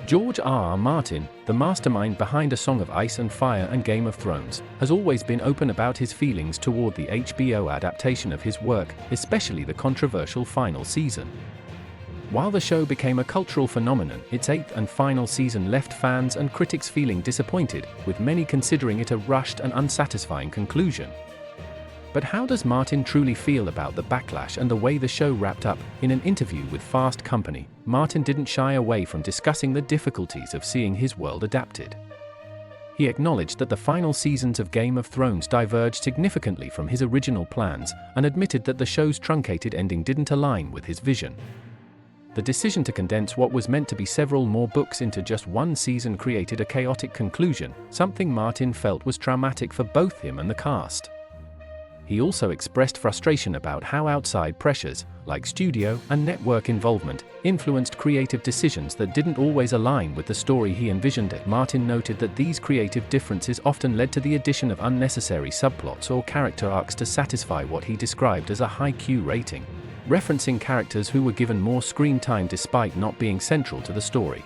George R. R. Martin, the mastermind behind A Song of Ice and Fire and Game of Thrones, has always been open about his feelings toward the HBO adaptation of his work, especially the controversial final season. While the show became a cultural phenomenon, its eighth and final season left fans and critics feeling disappointed, with many considering it a rushed and unsatisfying conclusion. But how does Martin truly feel about the backlash and the way the show wrapped up? In an interview with Fast Company, Martin didn't shy away from discussing the difficulties of seeing his world adapted. He acknowledged that the final seasons of Game of Thrones diverged significantly from his original plans, and admitted that the show's truncated ending didn't align with his vision. The decision to condense what was meant to be several more books into just one season created a chaotic conclusion, something Martin felt was traumatic for both him and the cast. He also expressed frustration about how outside pressures, like studio and network involvement, influenced creative decisions that didn't always align with the story he envisioned. Martin noted that these creative differences often led to the addition of unnecessary subplots or character arcs to satisfy what he described as a high Q rating, referencing characters who were given more screen time despite not being central to the story.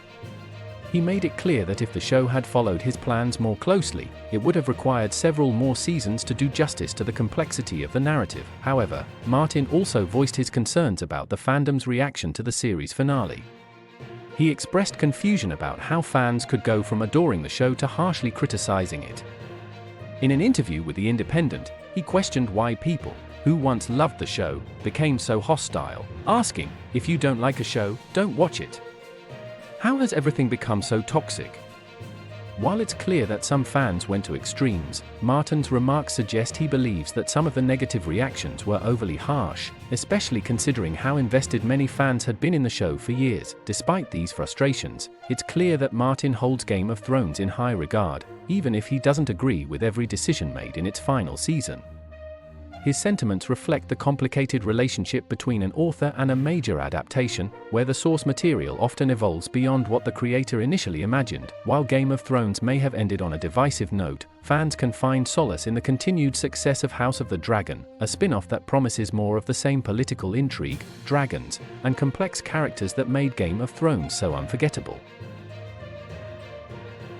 He made it clear that if the show had followed his plans more closely, it would have required several more seasons to do justice to the complexity of the narrative. However, Martin also voiced his concerns about the fandom's reaction to the series finale. He expressed confusion about how fans could go from adoring the show to harshly criticizing it. In an interview with The Independent, he questioned why people, who once loved the show, became so hostile, asking, "If you don't like a show, don't watch it. How has everything become so toxic?" While it's clear that some fans went to extremes, Martin's remarks suggest he believes that some of the negative reactions were overly harsh, especially considering how invested many fans had been in the show for years. Despite these frustrations, it's clear that Martin holds Game of Thrones in high regard, even if he doesn't agree with every decision made in its final season. His sentiments reflect the complicated relationship between an author and a major adaptation, where the source material often evolves beyond what the creator initially imagined. While Game of Thrones may have ended on a divisive note, fans can find solace in the continued success of House of the Dragon, a spin-off that promises more of the same political intrigue, dragons, and complex characters that made Game of Thrones so unforgettable.